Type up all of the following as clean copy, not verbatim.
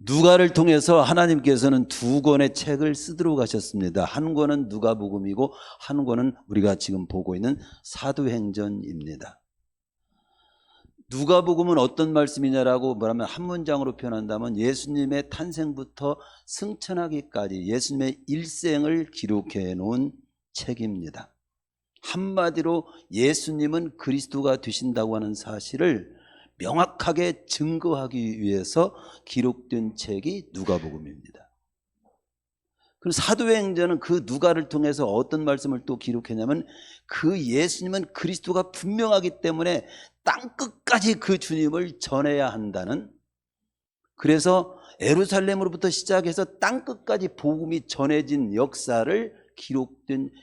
누가를 통해서 하나님께서는 두 권의 책을 쓰도록 하셨습니다. 한 권은 누가복음이고 한 권은 우리가 지금 보고 있는 사도행전입니다. 누가복음은 어떤 말씀이냐라고 뭐라면 한 문장으로 표현한다면 예수님의 탄생부터 승천하기까지 예수님의 일생을 기록해 놓은 책입니다. 한마디로 예수님은 그리스도가 되신다고 하는 사실을 명확하게 증거하기 위해서 기록된 책이 누가복음입니다. 그리고 사도행전은 그 누가를 통해서 어떤 말씀을 또 기록했냐면 그 예수님은 그리스도가 분명하기 때문에 땅끝까지 그 주님을 전해야 한다는, 그래서 예루살렘으로부터 시작해서 땅끝까지 복음이 전해진 역사를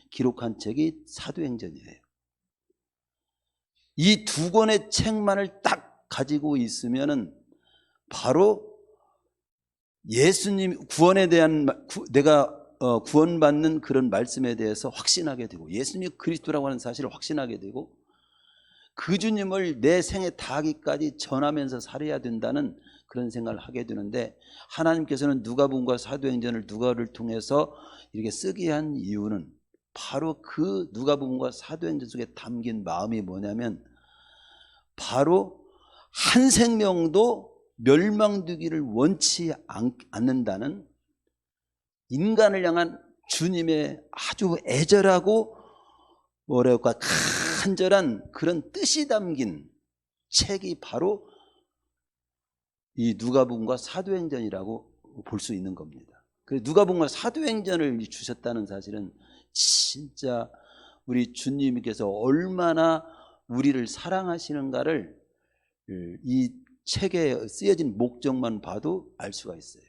기록한 책이 사도행전이에요. 이 두 권의 책만을 딱 가지고 있으면은 바로 예수님 구원에 대한 내가 구원받는 그런 말씀에 대해서 확신하게 되고 예수님이 그리스도라고 하는 사실을 확신하게 되고 그 주님을 내 생에 다하기까지 전하면서 살아야 된다는 그런 생각을 하게 되는데, 하나님께서는 누가복음과 사도행전을 누가를 통해서 이렇게 쓰게 한 이유는 바로 그 누가복음과 사도행전 속에 담긴 마음이 뭐냐면 바로 한 생명도 멸망되기를 원치 않는다는 인간을 향한 주님의 아주 애절하고 뭐랄까 간절한 그런 뜻이 담긴 책이 바로 이 누가복음과 사도행전이라고 볼 수 있는 겁니다. 그래서 누가복음과 사도행전을 주셨다는 사실은 진짜 우리 주님께서 얼마나 우리를 사랑하시는가를 이 책에 쓰여진 목적만 봐도 알 수가 있어요.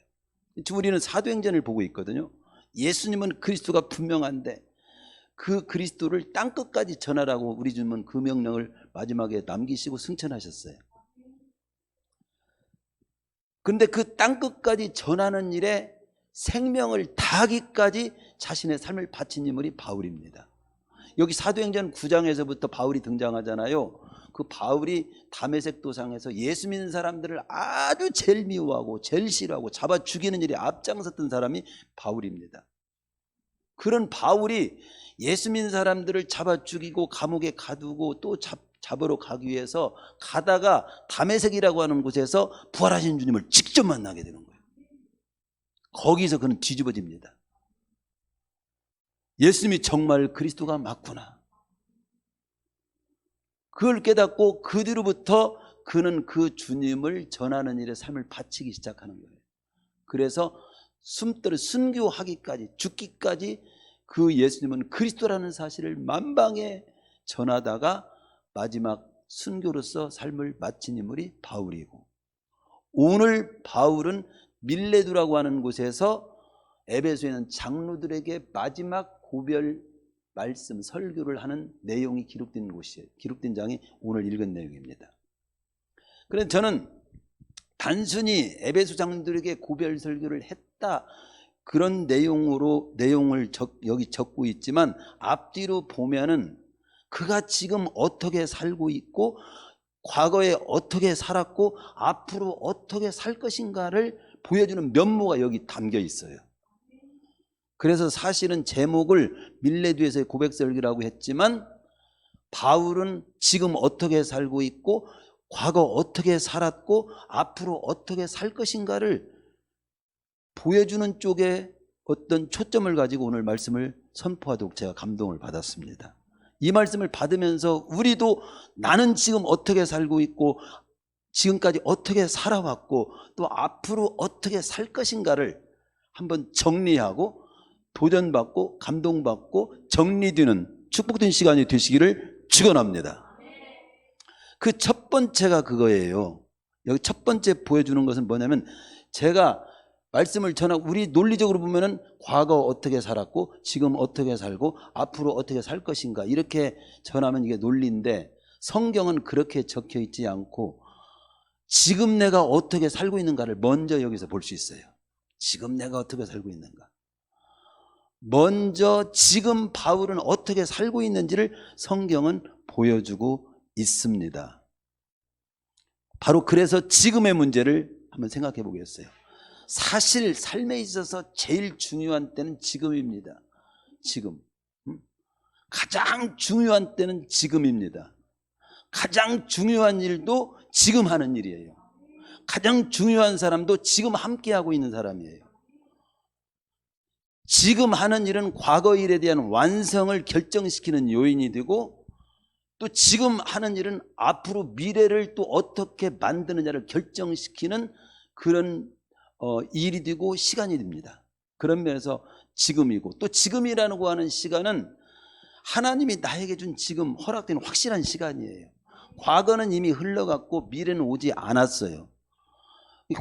지금 우리는 사도행전을 보고 있거든요. 예수님은 그리스도가 분명한데 그 그리스도를 땅끝까지 전하라고 우리 주님은 그 명령을 마지막에 남기시고 승천하셨어요. 그런데 그 땅끝까지 전하는 일에 생명을 다하기까지 자신의 삶을 바친 인물이 바울입니다. 여기 사도행전 9장에서부터 바울이 등장하잖아요. 그 바울이 다메섹 도상에서 예수 믿는 사람들을 아주 제일 미워하고 제일 싫어하고 잡아 죽이는 일에 앞장섰던 사람이 바울입니다. 그런 바울이 예수 믿는 사람들을 잡아 죽이고 감옥에 가두고 또 잡으러 가기 위해서 가다가 다메섹이라고 하는 곳에서 부활하신 주님을 직접 만나게 되는 거예요. 거기서 그는 뒤집어집니다. 예수님이 정말 그리스도가 맞구나. 그걸 깨닫고 그 뒤로부터 그는 그 주님을 전하는 일에 삶을 바치기 시작하는 거예요. 그래서 숨들을 순교하기까지 죽기까지 그 예수님은 그리스도라는 사실을 만방에 전하다가 마지막 순교로서 삶을 마친 인물이 바울이고, 오늘 바울은 밀레두라고 하는 곳에서 에베소에 있는 장로들에게 마지막 고별 말씀 설교를 하는 내용이 기록된 곳이에요. 기록된 장이 오늘 읽은 내용입니다. 그래서 저는 단순히 에베소 장로들에게 고별 설교를 했다 그런 내용을 여기 적고 있지만 앞뒤로 보면은 그가 지금 어떻게 살고 있고 과거에 어떻게 살았고 앞으로 어떻게 살 것인가를 보여주는 면모가 여기 담겨 있어요. 그래서 사실은 제목을 밀레두에서의 고백설교라고 했지만 바울은 지금 어떻게 살고 있고 과거 어떻게 살았고 앞으로 어떻게 살 것인가를 보여주는 쪽에 어떤 초점을 가지고 오늘 말씀을 선포하도록 제가 감동을 받았습니다. 이 말씀을 받으면서 우리도 나는 지금 어떻게 살고 있고 지금까지 어떻게 살아왔고 또 앞으로 어떻게 살 것인가를 한번 정리하고 도전받고 감동받고 정리되는 축복된 시간이 되시기를 축원합니다. 그 첫 번째가 그거예요. 여기 첫 번째 보여주는 것은 뭐냐면 제가 말씀을 전하고 우리 논리적으로 보면은 과거 어떻게 살았고 지금 어떻게 살고 앞으로 어떻게 살 것인가 이렇게 전하면 이게 논리인데 성경은 그렇게 적혀 있지 않고 지금 내가 어떻게 살고 있는가를 먼저 여기서 볼 수 있어요. 지금 내가 어떻게 살고 있는가. 먼저 지금 바울은 어떻게 살고 있는지를 성경은 보여주고 있습니다. 바로 그래서 지금의 문제를 한번 생각해 보겠어요. 사실 삶에 있어서 제일 중요한 때는 지금입니다. 지금. 가장 중요한 때는 지금입니다. 가장 중요한 일도 지금 하는 일이에요. 가장 중요한 사람도 지금 함께하고 있는 사람이에요. 지금 하는 일은 과거 일에 대한 완성을 결정시키는 요인이 되고, 또 지금 하는 일은 앞으로 미래를 또 어떻게 만드느냐를 결정시키는 그런 일이 되고 시간이 됩니다. 그런 면에서 지금이고, 또 지금이라고 하는 시간은 하나님이 나에게 준 지금 허락된 확실한 시간이에요. 과거는 이미 흘러갔고 미래는 오지 않았어요.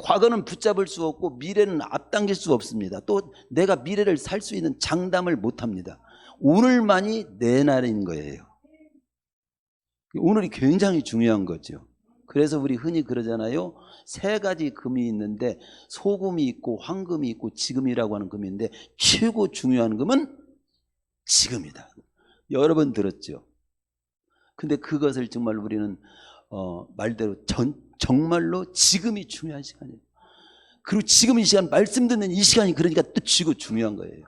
과거는 붙잡을 수 없고 미래는 앞당길 수 없습니다. 또 내가 미래를 살 수 있는 장담을 못합니다. 오늘만이 내 날인 거예요. 오늘이 굉장히 중요한 거죠. 그래서 우리 흔히 그러잖아요. 세 가지 금이 있는데 소금이 있고 황금이 있고 지금이라고 하는 금이 있는데 최고 중요한 금은 지금이다. 여러 번 들었죠. 근데 그것을 정말 우리는 말대로 정말로 지금이 중요한 시간이에요. 그리고 지금 이 시간, 말씀 듣는 이 시간이 그러니까 또 지고 중요한 거예요.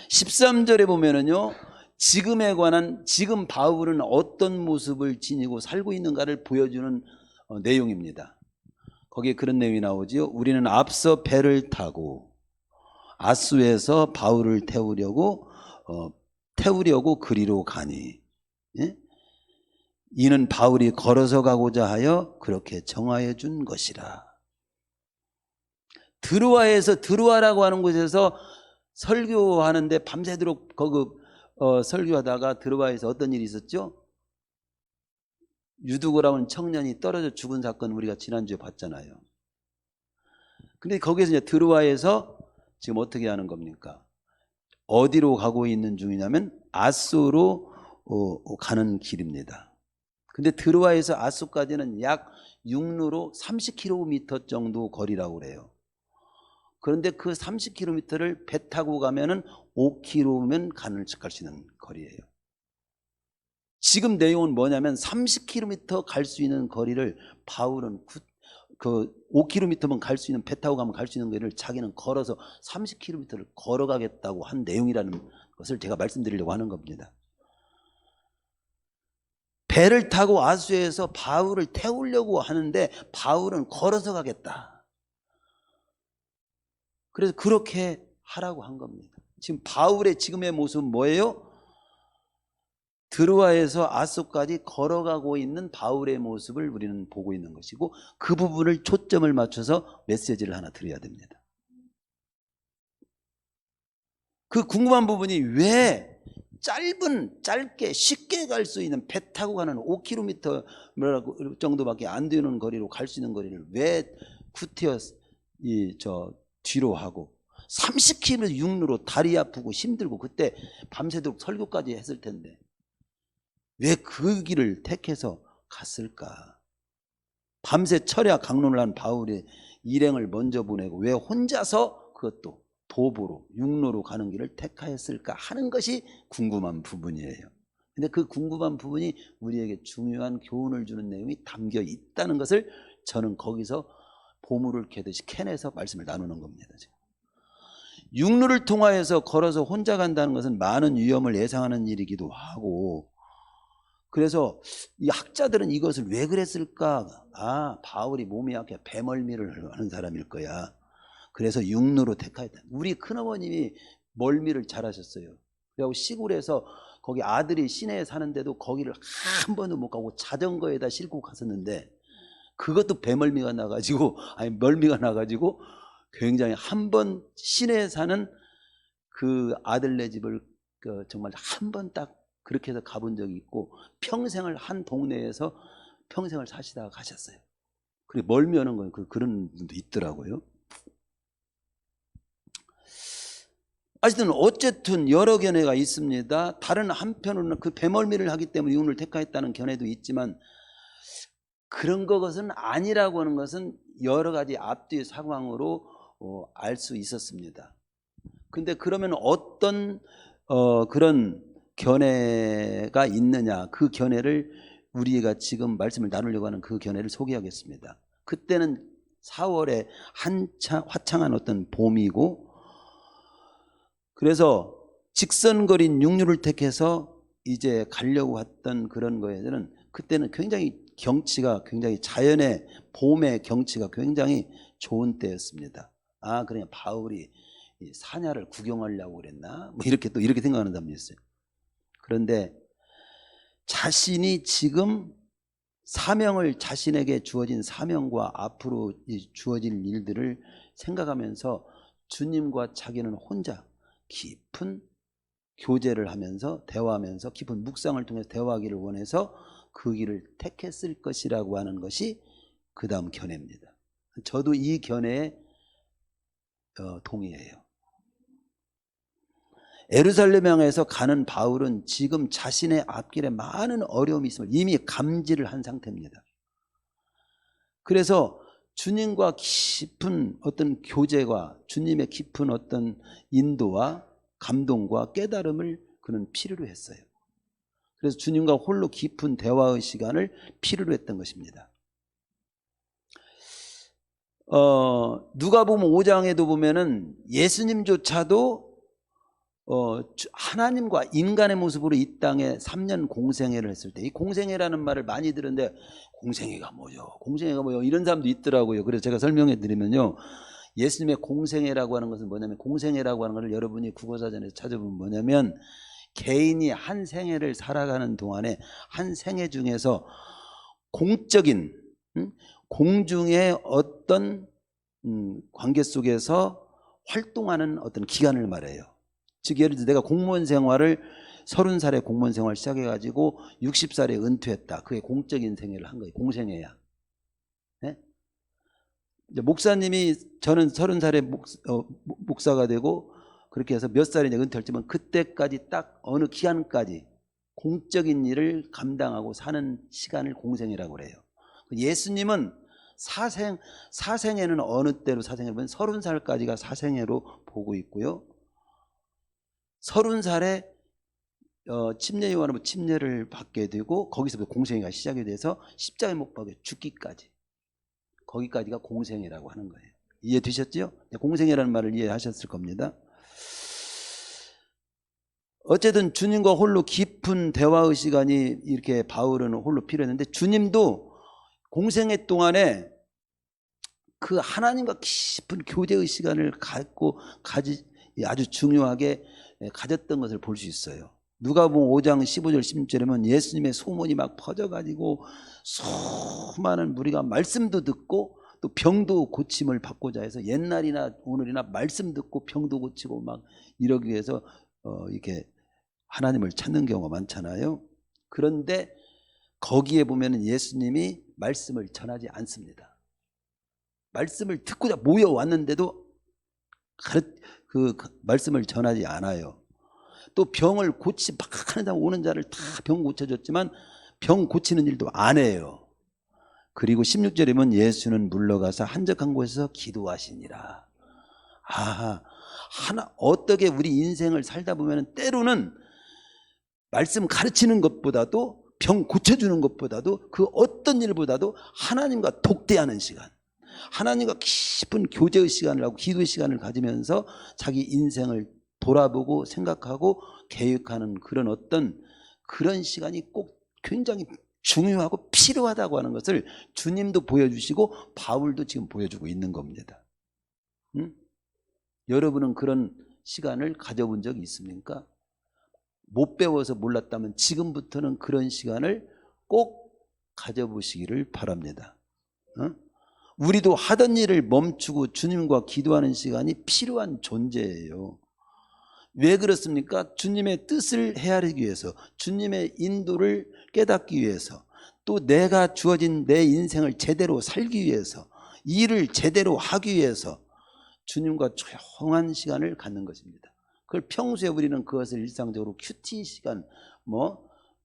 13절에 보면은요, 지금에 관한, 지금 바울은 어떤 모습을 지니고 살고 있는가를 보여주는 내용입니다. 거기에 그런 내용이 나오지요. 우리는 앞서 배를 타고 아수에서 바울을 태우려고 그리로 가니, 예? 이는 바울이 걸어서 가고자 하여 그렇게 정하여 준 것이라. 드로아라고 하는 곳에서 설교하는데 밤새도록 설교하다가 드로아에서 어떤 일이 있었죠? 유두고라고 하는 청년이 떨어져 죽은 사건 우리가 지난주에 봤잖아요. 근데 거기에서 이제 드로아에서 지금 어떻게 하는 겁니까? 어디로 가고 있는 중이냐면 아소로 가는 길입니다. 근데 드로아에서 아소까지는 약 육로로 30km 정도 거리라고 그래요. 그런데 그 30km를 배 타고 가면은 5km면 갈 수 있는 거리예요. 지금 내용은 뭐냐면 30km 갈 수 있는 거리를 바울은 그 5km면 갈 수 있는, 배 타고 가면 갈 수 있는 거리를 자기는 걸어서 30km를 걸어가겠다고 한 내용이라는 것을 제가 말씀드리려고 하는 겁니다. 배를 타고 아수에서 바울을 태우려고 하는데 바울은 걸어서 가겠다. 그래서 그렇게 하라고 한 겁니다. 지금 바울의 지금의 모습은 뭐예요? 드로아에서 아소까지 걸어가고 있는 바울의 모습을 우리는 보고 있는 것이고, 그 부분을 초점을 맞춰서 메시지를 하나 드려야 됩니다. 그 궁금한 부분이 왜 짧게 쉽게 갈 수 있는, 배 타고 가는 5km 정도밖에 안 되는 거리로 갈 수 있는 거리를 왜 구태여 뒤로 하고 30km 육로로 다리 아프고 힘들고 그때 밤새도록 설교까지 했을 텐데 왜 그 길을 택해서 갔을까? 밤새 철야 강론을 한 바울의 일행을 먼저 보내고 왜 혼자서 그것도 도보로 육로로 가는 길을 택하였을까 하는 것이 궁금한 부분이에요. 근데 그 궁금한 부분이 우리에게 중요한 교훈을 주는 내용이 담겨 있다는 것을 저는 거기서 보물을 캐듯이 캐내서 말씀을 나누는 겁니다. 육로를 통하여서 걸어서 혼자 간다는 것은 많은 위험을 예상하는 일이기도 하고, 그래서 이 학자들은 이것을 왜 그랬을까? 바울이 몸이 약해 배멀미를 하는 사람일 거야. 그래서 육로로 택하였다. 우리 큰어머님이 멀미를 잘하셨어요. 그리고 시골에서 거기 아들이 시내에 사는데도 거기를 한 번도 못 가고 자전거에다 싣고 갔었는데, 그것도 배멀미가 나가지고, 멀미가 나가지고 굉장히 한 번 시내에 사는 그 아들네 집을 정말 한 번 딱 그렇게 해서 가본 적이 있고, 평생을 한 동네에서 평생을 사시다가 가셨어요. 그리고 멀미 오는 건 그런 분도 있더라고요. 어쨌든 여러 견해가 있습니다. 다른 한편으로는 그 배멀미를 하기 때문에 육로를 택하였다는 견해도 있지만, 그런 것은 아니라고 하는 것은 여러 가지 앞뒤 상황으로 알 수 있었습니다. 근데 그러면 어떤 그런 견해가 있느냐, 그 견해를 우리가 지금 말씀을 나누려고 하는 그 견해를 소개하겠습니다. 그때는 4월에 화창한 어떤 봄이고, 그래서 직선거리인 육류를 택해서 이제 가려고 했던 그런 거에는 그때는 굉장히 경치가 굉장히 자연의 봄의 경치가 굉장히 좋은 때였습니다. 아, 그냥 바울이 사냐를 구경하려고 그랬나? 뭐 이렇게 또 이렇게 생각하는 사람도 있어요. 그런데 자신이 지금 사명을, 자신에게 주어진 사명과 앞으로 주어질 일들을 생각하면서 주님과 자기는 혼자 깊은 교제를 하면서 대화하면서 깊은 묵상을 통해서 대화하기를 원해서 그 길을 택했을 것이라고 하는 것이 그 다음 견해입니다. 저도 이 견해에 동의해요. 예루살렘 향해서 가는 바울은 지금 자신의 앞길에 많은 어려움이 있음을 이미 감지를 한 상태입니다. 그래서 주님과 깊은 어떤 교제와 주님의 깊은 어떤 인도와 감동과 깨달음을 그는 필요로 했어요. 그래서 주님과 홀로 깊은 대화의 시간을 필요로 했던 것입니다. 누가복음 5장에도 보면은 예수님조차도 하나님과 인간의 모습으로 이 땅에 3년 공생애를 했을 때, 이 공생애라는 말을 많이 들었는데 공생애가 뭐죠? 공생애가 뭐요? 이런 사람도 있더라고요. 그래서 제가 설명해 드리면요, 예수님의 공생애라고 하는 것은 뭐냐면, 공생애라고 하는 것을 여러분이 국어사전에서 찾아보면 뭐냐면, 개인이 한 생애를 살아가는 동안에 한 생애 중에서 공적인 공중의 어떤 관계 속에서 활동하는 어떤 기간을 말해요. 즉 예를 들어 내가 공무원 생활을 30살에 공무원 생활 시작해가지고 60살에 은퇴했다. 그게 공적인 생애를 한 거예요. 공생애야. 네? 목사님이, 저는 30살에 목사가 되고 그렇게 해서 몇 살에 은퇴했지만 그때까지 딱 어느 기간까지 공적인 일을 감당하고 사는 시간을 공생애라고 그래요. 예수님은 사생애는 어느 때로 사생애를 보면 30살까지가 사생애로 보고 있고요. 30살에 침례 요한은 침례를 받게 되고 거기서부터 공생애가 시작이 돼서 십자가에 못 박혀 죽기까지, 거기까지가 공생애라고 하는 거예요. 이해되셨죠? 공생애라는 말을 이해하셨을 겁니다. 어쨌든 주님과 홀로 깊은 대화의 시간이 이렇게 바울은 홀로 필요했는데, 주님도 공생애 동안에 그 하나님과 깊은 교제의 시간을 갖고 아주 중요하게 가졌던 것을 볼 수 있어요. 누가복음 5장 15절 16절에는 예수님의 소문이 막 퍼져가지고 수많은 무리가 말씀도 듣고 또 병도 고침을 받고자 해서, 옛날이나 오늘이나 말씀 듣고 병도 고치고 막 이러기 위해서 이렇게 하나님을 찾는 경우가 많잖아요. 그런데 거기에 보면은 예수님이 말씀을 전하지 않습니다. 말씀을 듣고자 모여왔는데도 그 말씀을 전하지 않아요. 또 병을 막 하는 자, 오는 자를 다 병 고쳐줬지만 병 고치는 일도 안 해요. 그리고 16절에 보면 예수는 물러가서 한적한 곳에서 기도하시니라. 어떻게 우리 인생을 살다 보면 때로는 말씀 가르치는 것보다도, 병 고쳐주는 것보다도, 그 어떤 일보다도 하나님과 독대하는 시간, 하나님과 깊은 교제의 시간을 하고 기도의 시간을 가지면서 자기 인생을 돌아보고 생각하고 계획하는 그런 시간이 꼭 굉장히 중요하고 필요하다고 하는 것을 주님도 보여주시고 바울도 지금 보여주고 있는 겁니다. 여러분은 그런 시간을 가져본 적이 있습니까? 못 배워서 몰랐다면 지금부터는 그런 시간을 꼭 가져보시기를 바랍니다. 우리도 하던 일을 멈추고 주님과 기도하는 시간이 필요한 존재예요. 왜 그렇습니까? 주님의 뜻을 헤아리기 위해서, 주님의 인도를 깨닫기 위해서, 또 내가 주어진 내 인생을 제대로 살기 위해서, 일을 제대로 하기 위해서 주님과 조용한 시간을 갖는 것입니다. 그걸 평소에 우리는 그것을 일상적으로 큐티 시간,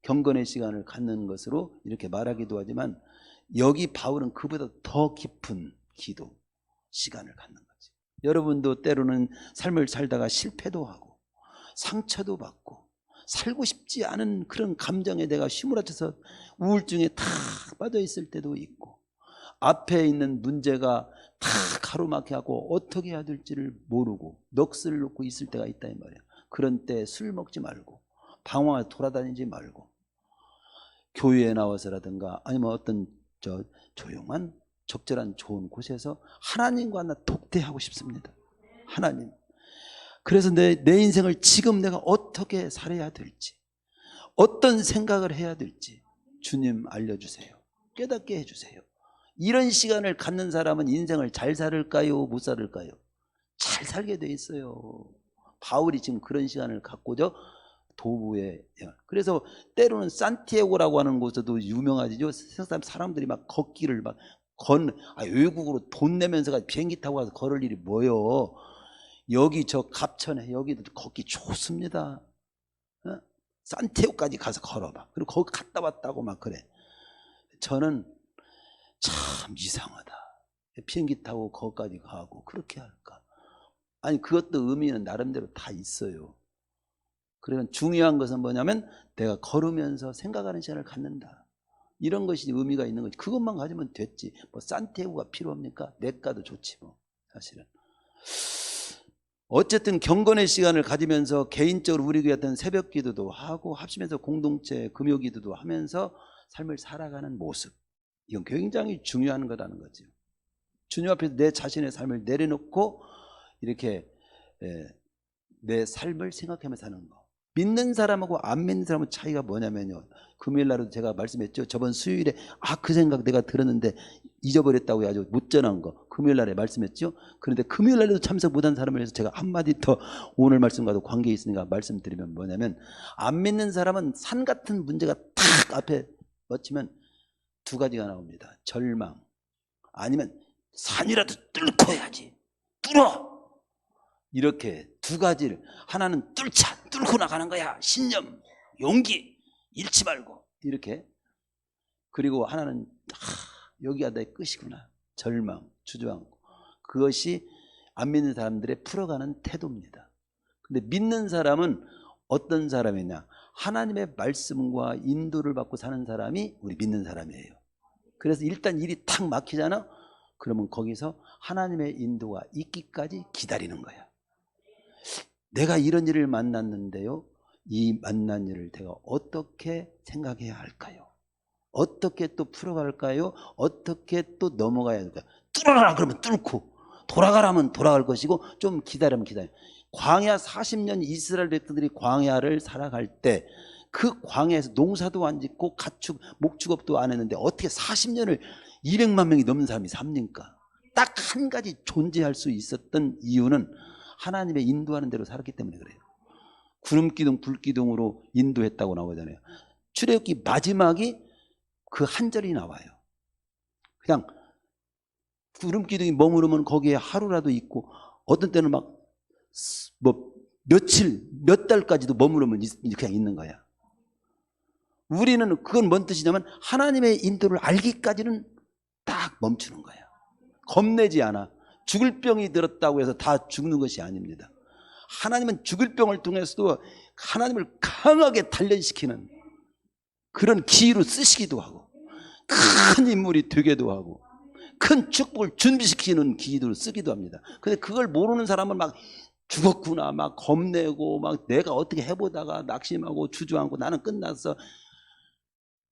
경건의 시간을 갖는 것으로 이렇게 말하기도 하지만, 여기 바울은 그보다 더 깊은 기도 시간을 갖는 거지. 여러분도 때로는 삶을 살다가 실패도 하고 상처도 받고 살고 싶지 않은 그런 감정에 내가 휘몰아쳐서 우울증에 탁 빠져 있을 때도 있고, 앞에 있는 문제가 다 가로막혀 하고 어떻게 해야 될지를 모르고 넋을 놓고 있을 때가 있다 이 말이야. 그런 때 술 먹지 말고 방황해서 돌아다니지 말고 교회에 나와서라든가 아니면 어떤 조용한 적절한 좋은 곳에서 하나님과 나 독대하고 싶습니다. 하나님, 그래서 내 인생을 지금 내가 어떻게 살아야 될지, 어떤 생각을 해야 될지 주님 알려주세요. 깨닫게 해주세요. 이런 시간을 갖는 사람은 인생을 잘 살을까요? 못 살을까요? 잘 살게 돼 있어요. 바울이 지금 그런 시간을 갖고죠. 도부에, 그래서 때로는 산티아고라고 하는 곳에도 유명하죠. 사람들이 막 걷기를 막 외국으로 돈 내면서 비행기 타고 가서 걸을 일이 뭐요? 여기 저 갑천에 여기도 걷기 좋습니다. 산티아고까지 가서 걸어봐. 그리고 거기 갔다 왔다고 막 그래. 저는 참 이상하다. 비행기 타고 거기까지 가고 그렇게 할까? 아니, 그것도 의미는 나름대로 다 있어요. 그러면 중요한 것은 뭐냐면 내가 걸으면서 생각하는 시간을 갖는다. 이런 것이 의미가 있는 거지. 그것만 가지면 됐지. 뭐 산티아고가 필요합니까? 내가도 좋지 뭐 사실은. 어쨌든 경건의 시간을 가지면서 개인적으로 우리 교회 같은 새벽 기도도 하고 합심해서 공동체 금요 기도도 하면서 삶을 살아가는 모습, 이건 굉장히 중요한 거라는 거죠. 주님 앞에서 내 자신의 삶을 내려놓고 이렇게 내 삶을 생각하면서 사는 거. 믿는 사람하고 안 믿는 사람의 차이가 뭐냐면요, 금요일 날도 제가 말씀했죠. 저번 수요일에 그 생각 내가 들었는데 잊어버렸다고 아주 못 전한 거 금요일 날에 말씀했죠. 그런데 금요일 날에도 참석 못한 사람을 위해서 제가 한마디 더 오늘 말씀과도 관계 있으니까 말씀드리면 뭐냐면, 안 믿는 사람은 산 같은 문제가 탁 앞에 뻗치면 두 가지가 나옵니다. 절망, 아니면 산이라도 뚫고 해야지, 뚫어, 이렇게 두 가지를, 하나는 뚫고 나가는 거야, 신념, 용기, 잃지 말고, 이렇게. 그리고 하나는 여기가 내 끝이구나, 절망, 주저앉고. 그것이 안 믿는 사람들의 풀어가는 태도입니다. 근데 믿는 사람은 어떤 사람이냐, 하나님의 말씀과 인도를 받고 사는 사람이 우리 믿는 사람이에요. 그래서 일단 일이 탁 막히잖아. 그러면 거기서 하나님의 인도가 있기까지 기다리는 거야. 내가 이런 일을 만났는데요, 이 만난 일을 내가 어떻게 생각해야 할까요? 어떻게 또 풀어갈까요? 어떻게 또 넘어가야 할까요? 뚫어라 그러면 뚫고, 돌아가라면 돌아갈 것이고, 좀 기다리면 기다려. 광야 40년 이스라엘 백성들이 광야를 살아갈 때 그 광야에서 농사도 안 짓고 가축 목축업도 안 했는데 어떻게 40년을 200만 명이 넘는 사람이 삽니까? 딱 한 가지 존재할 수 있었던 이유는 하나님의 인도하는 대로 살았기 때문에 그래요. 구름기둥 불기둥으로 인도했다고 나오잖아요. 출애굽기 마지막이 그 한 절이 나와요. 그냥 구름기둥이 머무르면 거기에 하루라도 있고, 어떤 때는 막 뭐 며칠 몇 달까지도 머무르면 그냥 있는 거야. 우리는 그건 뭔 뜻이냐면 하나님의 인도를 알기까지는 딱 멈추는 거야. 겁내지 않아. 죽을 병이 들었다고 해서 다 죽는 것이 아닙니다. 하나님은 죽을 병을 통해서도 하나님을 강하게 단련시키는 그런 기회로 쓰시기도 하고, 큰 인물이 되기도 하고, 큰 축복을 준비시키는 기회로 쓰기도 합니다. 근데 그걸 모르는 사람은 막 죽었구나, 막 겁내고, 막 내가 어떻게 해보다가 낙심하고 주저앉고 나는 끝났어,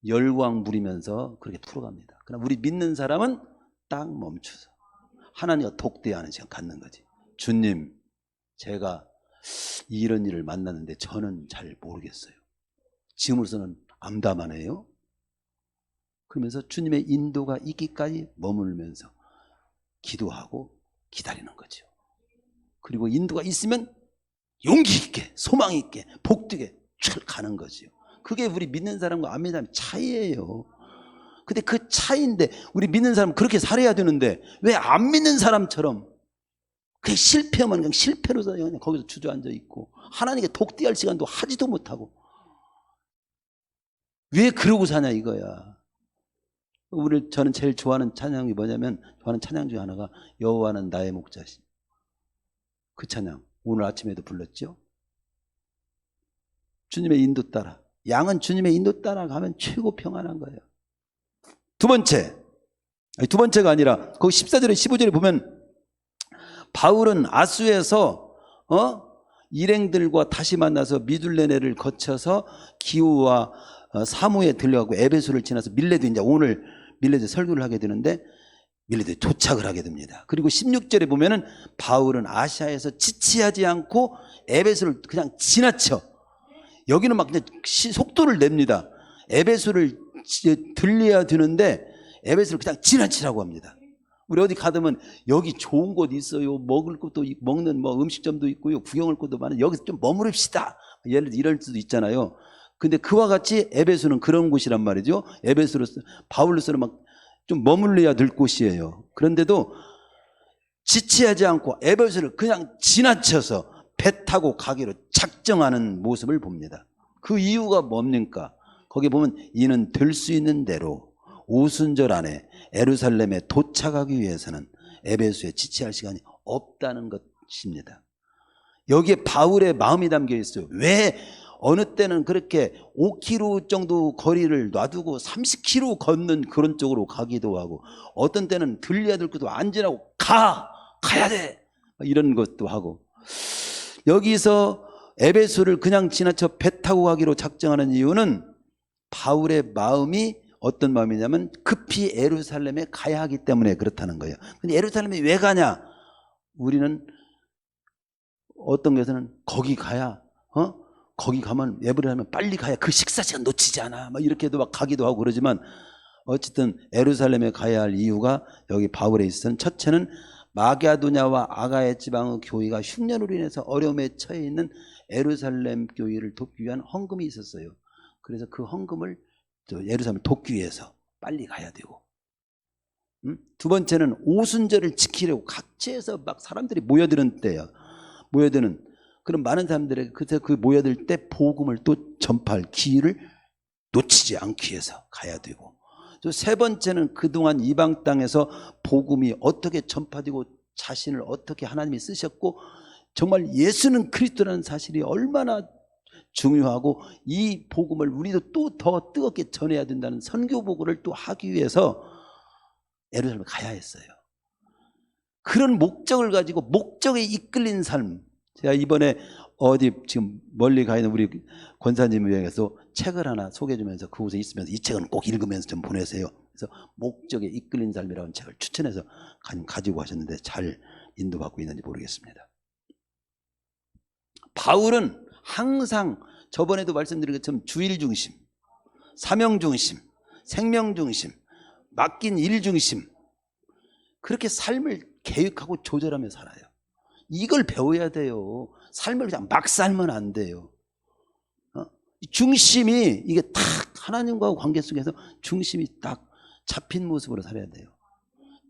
열광 부리면서 그렇게 풀어갑니다. 그러나 우리 믿는 사람은 딱 멈춰서 하나님과 독대하는 시간 갖는 거지. 주님, 제가 이런 일을 만났는데 저는 잘 모르겠어요. 지금으로서는 암담하네요. 그러면서 주님의 인도가 있기까지 머물면서 기도하고 기다리는 거죠. 그리고 인도가 있으면 용기 있게, 소망 있게, 복되게 가는 거죠. 그게 우리 믿는 사람과 안 믿는 사람의 차이예요. 근데 그 차이인데, 우리 믿는 사람은 그렇게 살아야 되는데 왜 안 믿는 사람처럼 그게 실패하면 그냥 실패로서 그냥 거기서 주저앉아 있고, 하나님께 독대할 시간도 하지도 못하고, 왜 그러고 사냐 이거야. 저는 제일 좋아하는 찬양이 뭐냐면, 좋아하는 찬양 중에 하나가 여호와는 나의 목자시. 그 찬양 오늘 아침에도 불렀죠. 주님의 인도 따라, 양은 주님의 인도 따라 가면 최고 평안한 거예요. 두 번째, 아니, 두 번째가 아니라 거기 14절에 15절에 보면 바울은 아수에서 일행들과 다시 만나서 미둘레네를 거쳐서 기후와 사무에 들려가고 에베소를 지나서 밀레도, 이제 오늘 밀레도 설교를 하게 되는데 밀레도에 도착을 하게 됩니다. 그리고 16절에 보면은 바울은 아시아에서 지체하지 않고 에베소를 그냥 지나쳐, 여기는 막 그냥 속도를 냅니다. 에베소를 들려야 되는데 에베소를 그냥 지나치라고 합니다. 우리 어디 가면 여기 좋은 곳 있어요, 먹을 것도 먹는 뭐 음식점도 있고요, 구경할 것도 많은, 여기서 좀 머무릅시다, 예를 들어 이럴 수도 있잖아요. 근데 그와 같이 에베소는 그런 곳이란 말이죠. 에베소로서 바울로서는 막 좀 머물러야 될 곳이에요. 그런데도 지체하지 않고 에베소를 그냥 지나쳐서 배 타고 가기로 작정하는 모습을 봅니다. 그 이유가 뭡니까? 거기 보면 이는 될 수 있는 대로 오순절 안에 예루살렘에 도착하기 위해서는 에베소에 지체할 시간이 없다는 것입니다. 여기에 바울의 마음이 담겨 있어요. 왜 어느 때는 그렇게 5km 정도 거리를 놔두고 30km 걷는 그런 쪽으로 가기도 하고, 어떤 때는 들려야 될 것도 안 지나고 가야 돼, 이런 것도 하고, 여기서 에베소를 그냥 지나쳐 배 타고 가기로 작정하는 이유는 바울의 마음이 어떤 마음이냐면 급히 예루살렘에 가야 하기 때문에 그렇다는 거예요. 근데 예루살렘에 왜 가냐? 우리는 어떤 것에는 거기 가야, 거기 가면 예배를 하면 빨리 가야 그 식사 시간 놓치지 않아, 막 이렇게도 막 가기도 하고 그러지만, 어쨌든 예루살렘에 가야 할 이유가 여기 바울에 있어서는, 첫째는 마게도냐와 아가야 지방의 교회가 흉년으로 인해서 어려움에 처해 있는 예루살렘 교회를 돕기 위한 헌금이 있었어요. 그래서 그 헌금을 예루살렘을 돕기 위해서 빨리 가야 되고, 두 번째는 오순절을 지키려고 각지에서 막 사람들이 모여드는 때야. 모여드는 그런 많은 사람들에게 그 모여들 때 복음을 또 전파할 기회를 놓치지 않기 위해서 가야 되고, 또 세 번째는 그동안 이방 땅에서 복음이 어떻게 전파되고 자신을 어떻게 하나님이 쓰셨고 정말 예수는 그리스도라는 사실이 얼마나 중요하고 이 복음을 우리도 또 더 뜨겁게 전해야 된다는 선교 보고를 또 하기 위해서 예루살렘에 가야 했어요. 그런 목적을 가지고 목적에 이끌린 삶. 제가 이번에 어디 지금 멀리 가 있는 우리 권사님을 위해서 책을 하나 소개해 주면서 그곳에 있으면서 이 책은 꼭 읽으면서 좀 보내세요. 그래서 목적에 이끌린 삶이라는 책을 추천해서 가지고 하셨는데 잘 인도받고 있는지 모르겠습니다. 바울은 항상 저번에도 말씀드린 것처럼 주일 중심, 사명 중심, 생명 중심, 맡긴 일 중심, 그렇게 삶을 계획하고 조절하며 살아요. 이걸 배워야 돼요. 삶을 그냥 막 살면 안 돼요. 중심이 이게 딱 하나님과 관계 속에서 중심이 딱 잡힌 모습으로 살아야 돼요.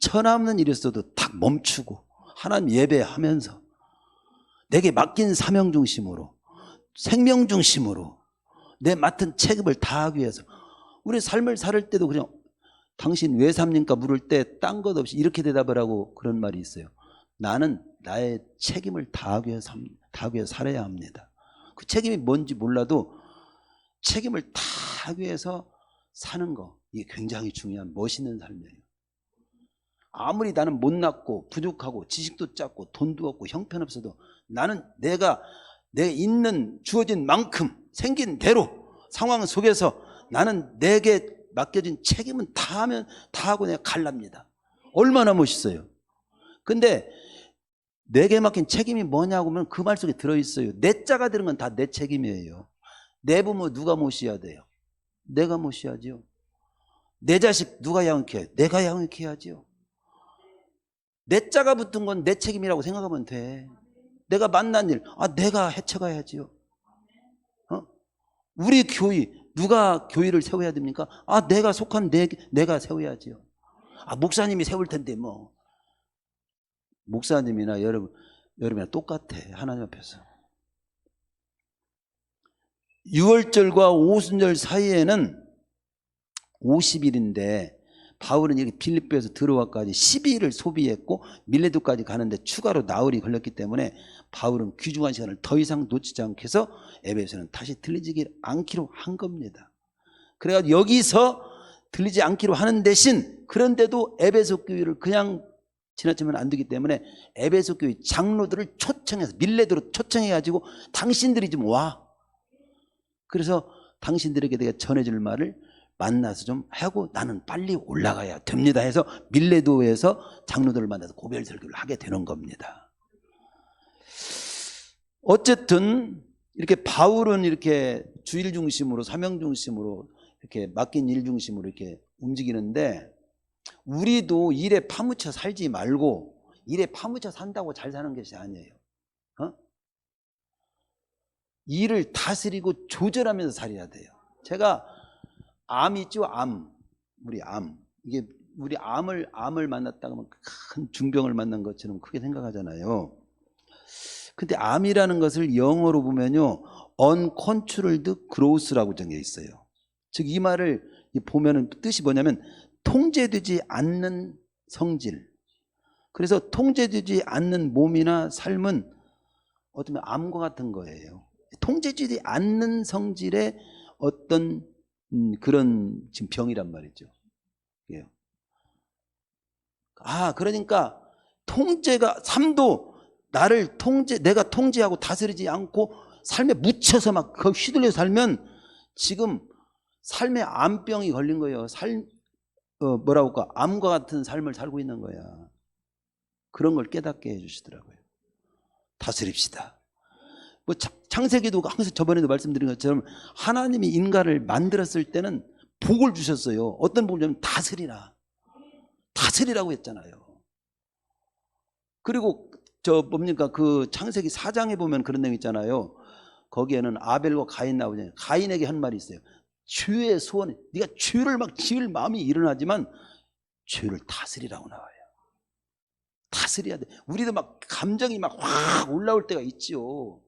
천없는 일에서도 딱 멈추고 하나님 예배하면서 내게 맡긴 사명 중심으로, 생명 중심으로 내 맡은 책임을 다하기 위해서. 우리 삶을 살 때도 그냥 당신 왜 삽니까? 물을 때 딴 것 없이 이렇게 대답을 하고 그런 말이 있어요. 나는 나의 책임을 다하기 위해서 살아야 합니다. 그 책임이 뭔지 몰라도 책임을 다하기 위해서 사는 거, 이게 굉장히 중요한 멋있는 삶이에요. 아무리 나는 못났고 부족하고 지식도 작고 돈도 없고 형편없어도 나는 내가 있는 주어진 만큼 생긴 대로 상황 속에서 나는 내게 맡겨진 책임은 다하고 내가 갈랍니다. 얼마나 멋있어요. 근데 내게 맡긴 책임이 뭐냐고 하면 그 말 속에 들어있어요. 내 자가 되는 건 다 내 책임이에요. 내 부모 누가 모셔야 돼요? 내가 모셔야죠. 내 자식 누가 양육해야 돼요? 내가 양육해야죠. 내 자가 붙은 건 내 책임이라고 생각하면 돼. 내가 만난 일, 내가 헤쳐가야지요. 우리 교회, 누가 교회를 세워야 됩니까? 내가 속한 내가 세워야지요. 목사님이 세울 텐데 뭐. 목사님이나 여러분이나 똑같아, 하나님 앞에서. 6월절과 오순절 사이에는 50일인데 바울은 이렇게 빌립보에서 들어와까지 12일을 소비했고 밀레도까지 가는데 추가로 나흘이 걸렸기 때문에 바울은 귀중한 시간을 더 이상 놓치지 않고 해서 에베소는 다시 들리지 않기로 한 겁니다. 그래가지고 여기서 들리지 않기로 하는 대신 그런데도 에베소 교회를 그냥 지나치면 안 되기 때문에 에베소 교회 장로들을 초청해서 밀레드로 초청해가지고 당신들이 좀 와. 그래서 당신들에게 내가 전해줄 말을 만나서 좀 하고 나는 빨리 올라가야 됩니다 해서 밀레도에서 장로들을 만나서 고별 설교를 하게 되는 겁니다. 어쨌든 이렇게 바울은 이렇게 주일 중심으로 사명 중심으로 이렇게 맡긴 일 중심으로 이렇게 움직이는데 우리도 일에 파묻혀 살지 말고 일에 파묻혀 산다고 잘 사는 것이 아니에요. 일을 다스리고 조절하면서 살아야 돼요. 제가 암 있죠? 우리 암. 이게 우리 암을 만났다가 큰 중병을 만난 것처럼 크게 생각하잖아요. 근데 암이라는 것을 영어로 보면요, uncontrolled growth라고 정해 있어요. 즉 이 말을 보면은 뜻이 뭐냐면 통제되지 않는 성질. 그래서 통제되지 않는 몸이나 삶은 어쩌면 암과 같은 거예요. 통제되지 않는 성질의 어떤 그런 지금 병이란 말이죠. 그러니까 통제가 삶도 나를 내가 통제하고 다스리지 않고 삶에 묻혀서 막 휘둘려 살면 지금 삶에 암병이 걸린 거예요. 암과 같은 삶을 살고 있는 거야. 그런 걸 깨닫게 해주시더라고요. 다스립시다. 창세기도 항상 저번에도 말씀드린 것처럼 하나님이 인간을 만들었을 때는 복을 주셨어요. 어떤 복을 주냐면 다스리라고 했잖아요. 그리고 그 창세기 4장에 보면 그런 내용 있잖아요. 거기에는 아벨과 가인 나오잖아요. 가인에게 한 말이 있어요. 죄의 소원, 네가 죄를 막 지을 마음이 일어나지만 죄를 다스리라고 나와요. 다스려야 돼. 우리도 막 감정이 막 확 올라올 때가 있죠.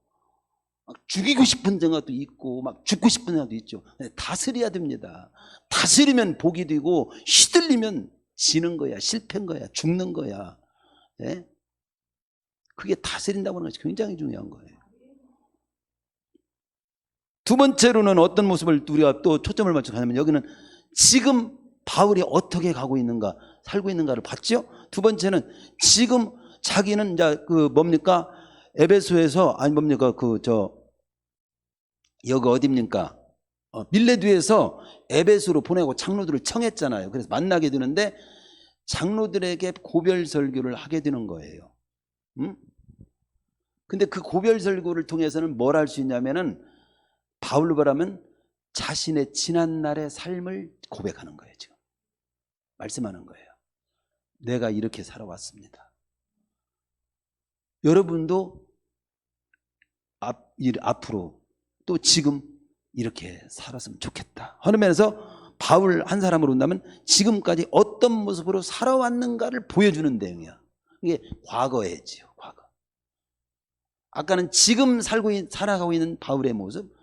막 죽이고 싶은 생각도 있고 막 죽고 싶은 생각도 있죠. 다스려야 됩니다. 다스리면 복이 되고 휘둘리면 지는 거야, 실패인 거야, 죽는 거야. 네? 그게 다스린다고 하는 것이 굉장히 중요한 거예요. 두 번째로는 어떤 모습을 우리가 또 초점을 맞춰 가냐면 여기는 지금 바울이 어떻게 가고 있는가, 살고 있는가를 봤죠. 두 번째는 지금 자기는 이제 뭡니까? 에베소에서 여기 어딥니까? 밀레드에서 에베소로 보내고 장로들을 청했잖아요. 그래서 만나게 되는데 장로들에게 고별 설교를 하게 되는 거예요. 근데 그 고별 설교를 통해서는 뭘 할 수 있냐면은 바울로 말하면 자신의 지난날의 삶을 고백하는 거예요. 지금 말씀하는 거예요. 내가 이렇게 살아왔습니다. 여러분도 앞으로 또 지금 이렇게 살았으면 좋겠다 하는 면에서 바울 한 사람으로 본다면 지금까지 어떤 모습으로 살아왔는가를 보여주는 내용이야. 이게 과거예지요. 과거. 아까는 지금 살아가고 있는 바울의 모습,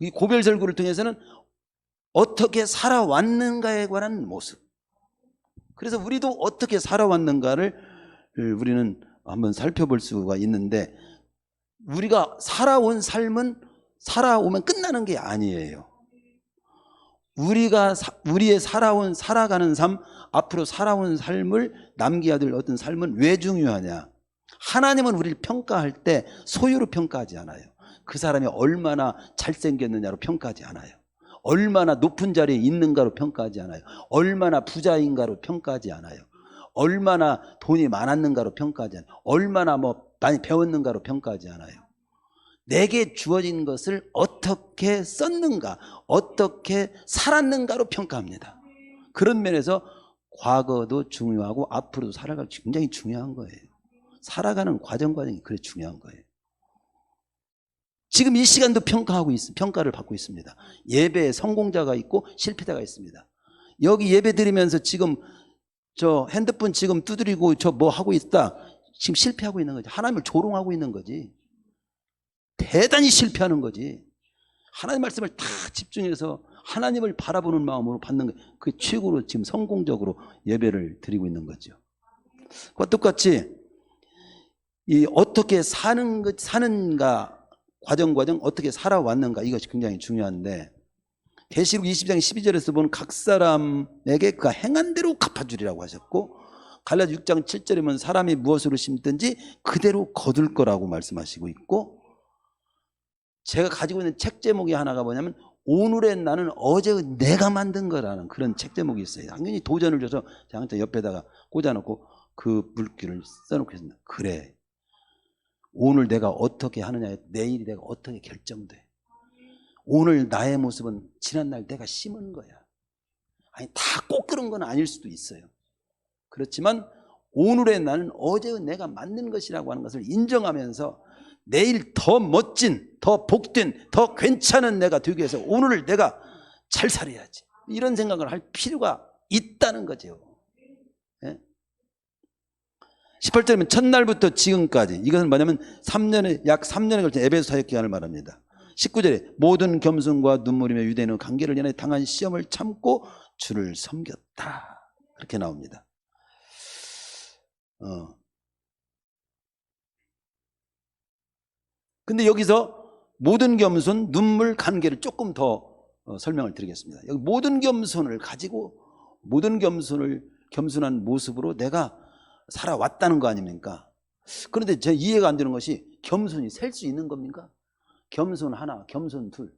이 고별 설교를 통해서는 어떻게 살아왔는가에 관한 모습. 그래서 우리도 어떻게 살아왔는가를 우리는 한번 살펴볼 수가 있는데, 우리가 살아온 삶은 살아오면 끝나는 게 아니에요. 우리의 살아가는 삶, 앞으로 살아온 삶을 남겨야 될 어떤 삶은 왜 중요하냐? 하나님은 우리를 평가할 때 소유로 평가하지 않아요. 그 사람이 얼마나 잘생겼느냐로 평가하지 않아요. 얼마나 높은 자리에 있는가로 평가하지 않아요. 얼마나 부자인가로 평가하지 않아요. 얼마나 돈이 많았는가로 평가하지 않아요. 얼마나 많이 배웠는가로 평가하지 않아요. 내게 주어진 것을 어떻게 썼는가, 어떻게 살았는가로 평가합니다. 그런 면에서 과거도 중요하고 앞으로도 살아갈 굉장히 중요한 거예요. 살아가는 과정이 그래 중요한 거예요. 지금 이 시간도 평가를 받고 있습니다. 예배에 성공자가 있고 실패자가 있습니다. 여기 예배 드리면서 지금 저 핸드폰 지금 두드리고 저 뭐 하고 있다, 지금 실패하고 있는 거지. 하나님을 조롱하고 있는 거지. 대단히 실패하는 거지. 하나님 말씀을 다 집중해서 하나님을 바라보는 마음으로 받는 거, 그게 최고로 지금 성공적으로 예배를 드리고 있는 거죠. 그와 똑같이 이 어떻게 사는가, 과정 어떻게 살아왔는가, 이것이 굉장히 중요한데, 계시록 20장 12절에서 보면 각 사람에게 그가 행한 대로 갚아주리라고 하셨고, 갈라디아 6장 7절에 보면 사람이 무엇으로 심든지 그대로 거둘 거라고 말씀하시고 있고, 제가 가지고 있는 책 제목이 하나가 뭐냐면 오늘의 나는 어제의 내가 만든 거라는 그런 책 제목이 있어요. 당연히 도전을 줘서 장자 옆에다가 꽂아놓고 그 물기를 써놓고 있습니다. 그래, 오늘 내가 어떻게 하느냐에 내일이 내가 어떻게 결정돼. 오늘 나의 모습은 지난날 내가 심은 거야. 아니, 다 꼭 그런 건 아닐 수도 있어요. 그렇지만 오늘의 나는 어제의 내가 만든 것이라고 하는 것을 인정하면서 내일 더 멋진, 더 복된, 더 괜찮은 내가 되기 위해서 오늘을 내가 잘 살아야지, 이런 생각을 할 필요가 있다는 거죠. 예? 18절이면 첫날부터 지금까지, 이것은 뭐냐면 약 3년에 걸친 에베소 사역 기간을 말합니다. 19절에 모든 겸손과 눈물이며 유대인의 관계를 인해 당한 시험을 참고 주를 섬겼다, 그렇게 나옵니다. 근데 여기서 모든 겸손, 눈물, 관계를 조금 더 설명을 드리겠습니다. 여기 모든 겸손을 가지고 모든 겸손한 모습으로 내가 살아왔다는 거 아닙니까? 그런데 제 이해가 안 되는 것이, 겸손이 셀 수 있는 겁니까? 겸손 하나, 겸손 둘,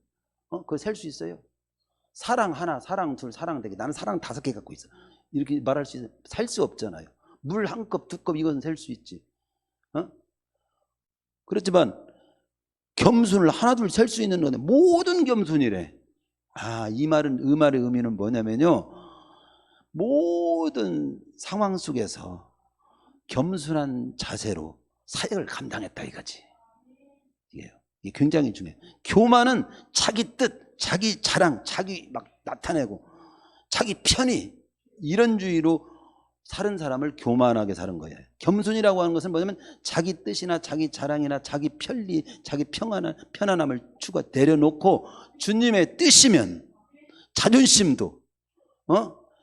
그거 셀 수 있어요? 사랑 하나, 사랑 둘, 사랑 4개, 나는 사랑 5개 갖고 있어, 이렇게 말할 수 있어요? 살 수 없잖아요. 물 1컵, 2컵 이건 셀 수 있지. 그렇지만 겸손을 하나 둘 셀 수 있는 건데 모든 겸손이래. 이 말의 의미는 뭐냐면요, 모든 상황 속에서 겸손한 자세로 사역을 감당했다 이거지. 이게 굉장히 중요해요. 교만은 자기 뜻, 자기 자랑, 자기 막 나타내고 자기 편의, 이런 주의로 사는 사람을 교만하게 사는 거예요. 겸손이라고 하는 것은 뭐냐면 자기 뜻이나 자기 자랑이나 자기 편리, 자기 편안함을 내려놓고 주님의 뜻이면 자존심도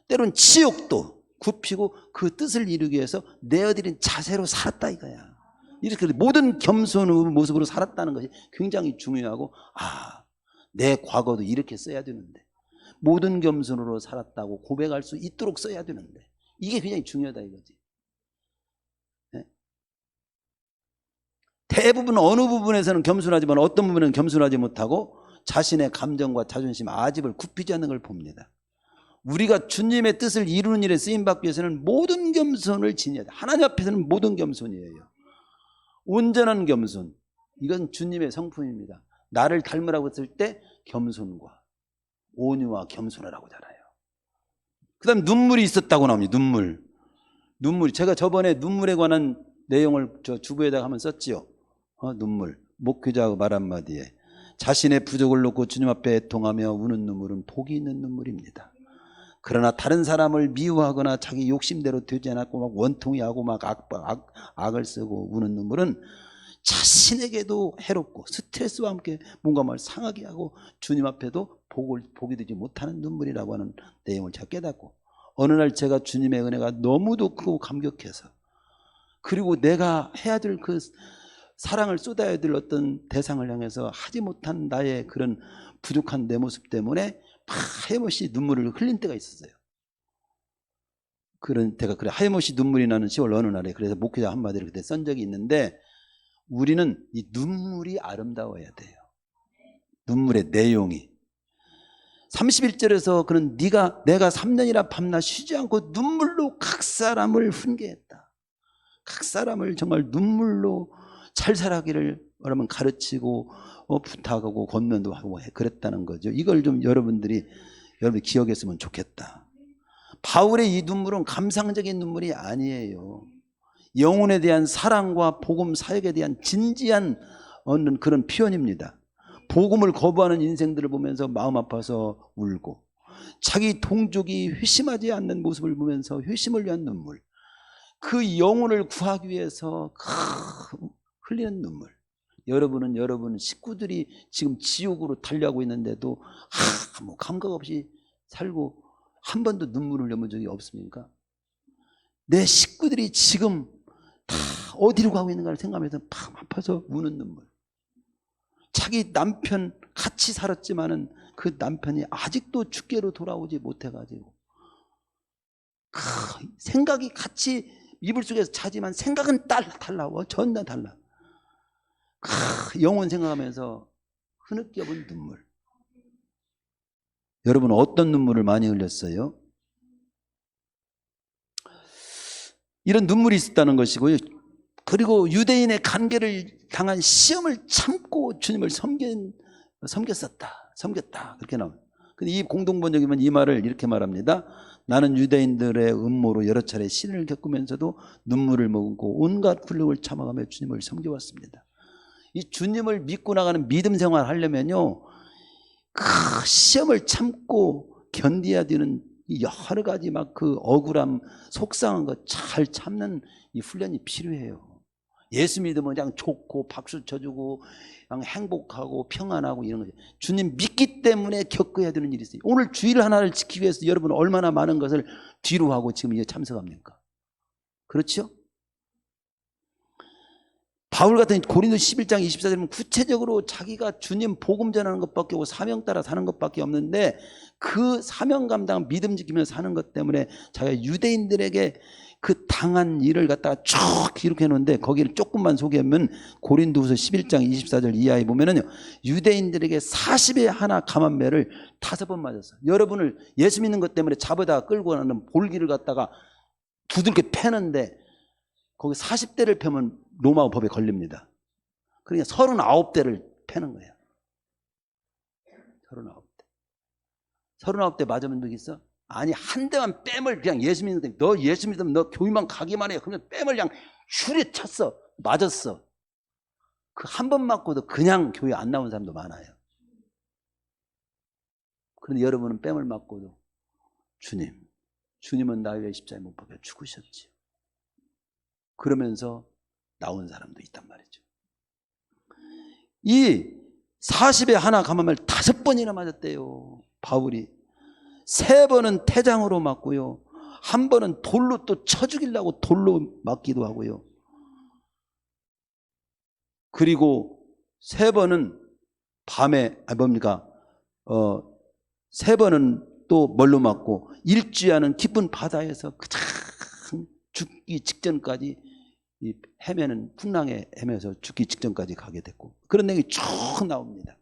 때로는 치욕도 굽히고 그 뜻을 이루기 위해서 내어드린 자세로 살았다 이거야. 이렇게 모든 겸손의 모습으로 살았다는 것이 굉장히 중요하고, 내 과거도 이렇게 써야 되는데, 모든 겸손으로 살았다고 고백할 수 있도록 써야 되는데, 이게 굉장히 중요하다 이거지. 네? 대부분 어느 부분에서는 겸손하지만 어떤 부분은 겸손하지 못하고 자신의 감정과 자존심, 아집을 굽히지 않는 걸 봅니다. 우리가 주님의 뜻을 이루는 일에 쓰임받기 위해서는 모든 겸손을 지녀야 돼. 하나님 앞에서는 모든 겸손이에요. 온전한 겸손, 이건 주님의 성품입니다. 나를 닮으라고 했을 때 겸손과 온유와 겸손하라고 하잖아요. 그 다음 눈물이 있었다고 나옵니다. 눈물이, 제가 저번에 눈물에 관한 내용을 저 주부에다가 한번 썼지요. 눈물, 목회자의 말 한마디에 자신의 부족을 놓고 주님 앞에 애통하며 우는 눈물은 복이 있는 눈물입니다. 그러나 다른 사람을 미워하거나 자기 욕심대로 되지 않았고 막 원통이하고 막 악을 쓰고 우는 눈물은 자신에게도 해롭고 스트레스와 함께 뭔가 말 상하게 하고 주님 앞에도 복이 되지 못하는 눈물이라고 하는 내용을 제가 깨닫고, 어느 날 제가 주님의 은혜가 너무도 크고 감격해서, 그리고 내가 해야 될 그 사랑을 쏟아야 될 어떤 대상을 향해서 하지 못한 나의 그런 부족한 내 모습 때문에 하염없이 눈물을 흘린 때가 있었어요. 그런 때가, 그래, 하염없이 눈물이 나는 10월 어느 날에, 그래서 목회자 한마디를 그때 쓴 적이 있는데, 우리는 이 눈물이 아름다워야 돼요. 눈물의 내용이. 31절에서 그는 내가 3년이나 밤낮 쉬지 않고 눈물로 각 사람을 훈계했다. 각 사람을 정말 눈물로 잘 살아가기를 여러분 가르치고 부탁하고 권면도 하고 그랬다는 거죠. 이걸 좀 여러분들이 기억했으면 좋겠다. 바울의 이 눈물은 감상적인 눈물이 아니에요. 영혼에 대한 사랑과 복음 사역에 대한 진지한 그런 표현입니다. 복음을 거부하는 인생들을 보면서 마음 아파서 울고, 자기 동족이 회심하지 않는 모습을 보면서 회심을 위한 눈물, 그 영혼을 구하기 위해서 흘리는 눈물. 여러분 식구들이 지금 지옥으로 달려가고 있는데도 뭐 감각 없이 살고 한 번도 눈물을 흘려본 적이 없습니까? 내 식구들이 지금 다 어디로 가고 있는가를 생각하면서 팍 아파서 우는 눈물. 자기 남편 같이 살았지만은 그 남편이 아직도 주께로 돌아오지 못해가지고 생각이 같이 이불 속에서 자지만 생각은 달라. 전혀 달라. 영혼 생각하면서 흐느껴본 눈물. 여러분 어떤 눈물을 많이 흘렸어요? 이런 눈물이 있었다는 것이고요. 그리고 유대인의 간계를 당한 시험을 참고 주님을 섬겼다. 그렇게 나와요. 근데 이 공동번역이면 이 말을 이렇게 말합니다. 나는 유대인들의 음모로 여러 차례 신을 겪으면서도 눈물을 머금고 온갖 굴욕을 참아가며 주님을 섬겨왔습니다. 이 주님을 믿고 나가는 믿음 생활 하려면요, 그 시험을 참고 견뎌야 되는 여러 가지 막 그 억울함, 속상한 거 잘 참는 이 훈련이 필요해요. 예수 믿으면 그냥 좋고 박수 쳐주고 그냥 행복하고 평안하고 이런 거죠. 주님 믿기 때문에 겪어야 되는 일이 있어요. 오늘 주일 하나를 지키기 위해서 여러분 얼마나 많은 것을 뒤로 하고 지금 이제 참석합니까? 그렇죠? 바울 같은 고린도 11장 24절은 구체적으로 자기가 주님 복음 전하는 것밖에 없고 사명 따라 사는 것밖에 없는데 그 사명 감당 믿음 지키면서 사는 것 때문에 자기가 유대인들에게 그 당한 일을 갖다가 쭉 기록해 놓은데 거기를 조금만 소개하면 고린도후서 11장 24절 이하에 보면은요, 유대인들에게 40에 하나 감한 매를 5번 맞았어요. 여러분을 예수 믿는 것 때문에 잡아다가 끌고 가는 볼기를 갖다가 두들겨 패는데 거기 40대를 패면 로마 법에 걸립니다. 그러니까 39대를 패는 거예요. 39대. 39대 맞으면 너 있어? 아니, 한 대만 뺨을 그냥 예수 믿는데, 너 예수 믿으면 너 교회만 가기만 해. 그러면 뺨을 그냥 슈리 쳤어. 맞았어. 그 한 번 맞고도 그냥 교회 안 나온 사람도 많아요. 그런데 여러분은 뺨을 맞고도 주님은 나를 위해 십자가에 못 박혀 죽으셨지. 그러면서 나온 사람도 있단 말이죠. 이 40에 하나 감함을 5번이나 맞았대요. 바울이. 3번은 태장으로 맞고요. 1번은 돌로 또 쳐 죽이려고 돌로 맞기도 하고요. 그리고 3번은 밤에 3번은 또 뭘로 맞고 일주하는 깊은 바다에서 가장 죽기 직전까지 헤매는 풍랑에 헤매서 죽기 직전까지 가게 됐고, 그런 내용이 쭉 나옵니다.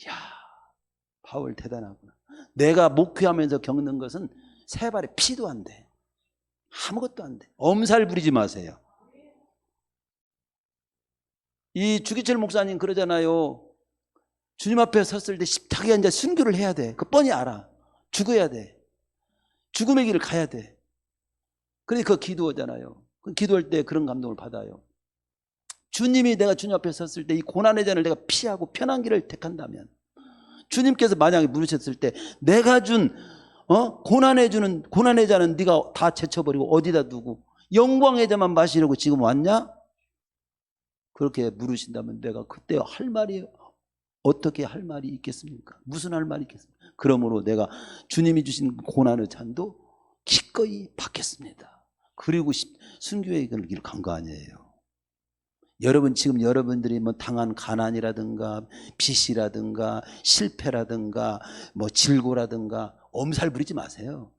이야, 바울 대단하구나. 내가 목회하면서 겪는 것은 세 발의 피도 안 돼. 아무것도 안 돼. 엄살 부리지 마세요. 이 주기철 목사님 그러잖아요. 주님 앞에 섰을 때 십자가에 앉아 순교를 해야 돼. 그 뻔히 알아. 죽어야 돼. 죽음의 길을 가야 돼. 그러니까 기도하잖아요. 기도할 때 그런 감동을 받아요. 주님이 내가 주님 앞에 섰을 때 이 고난의 잔을 내가 피하고 편한 길을 택한다면, 주님께서 만약에 물으셨을 때 내가 준 고난의 잔은 네가 다 제쳐버리고 어디다 두고 영광의 잔만 마시려고 지금 왔냐? 그렇게 물으신다면 내가 그때 할 말이 어떻게 할 말이 있겠습니까? 무슨 할 말이 있겠습니까? 그러므로 내가 주님이 주신 고난의 잔도 기꺼이 받겠습니다. 그리고 순교의 길을 간 거 아니에요. 여러분 지금 여러분들이 뭐 당한 가난이라든가 빚이라든가 실패라든가 뭐 질고라든가 엄살 부리지 마세요.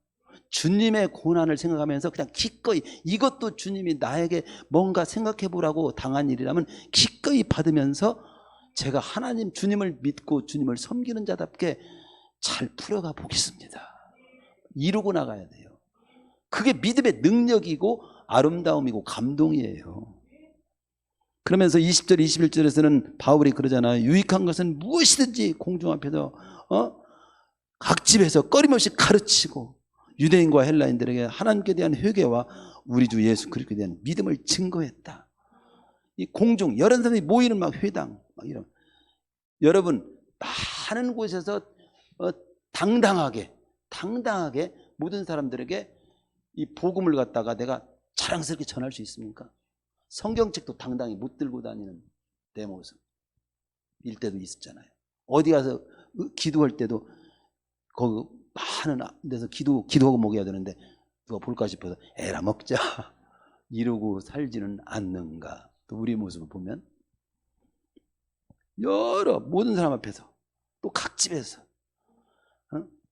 주님의 고난을 생각하면서 그냥 기꺼이, 이것도 주님이 나에게 뭔가 생각해 보라고 당한 일이라면 기꺼이 받으면서 제가 하나님 주님을 믿고 주님을 섬기는 자답게 잘 풀어가 보겠습니다. 이루고 나가야 돼요. 그게 믿음의 능력이고 아름다움이고 감동이에요. 그러면서 20절 21절에서는 바울이 그러잖아요. 유익한 것은 무엇이든지 공중 앞에서 각 집에서 꺼림없이 가르치고 유대인과 헬라인들에게 하나님께 대한 회개와 우리 주 예수 그리스도에 대한 믿음을 증거했다. 이 공중 여러 사람이 모이는 막 회당 막 이런, 여러분 많은 곳에서 당당하게 모든 사람들에게 이 복음을 갖다가 내가 자랑스럽게 전할 수 있습니까? 성경책도 당당히 못 들고 다니는 내 모습 일 때도 있었잖아요. 어디 가서 기도할 때도 거기 많은 데서 기도하고 먹여야 되는데 누가 볼까 싶어서 에라 먹자 이러고 살지는 않는가. 또 우리 모습을 보면 여러 모든 사람 앞에서 또 각 집에서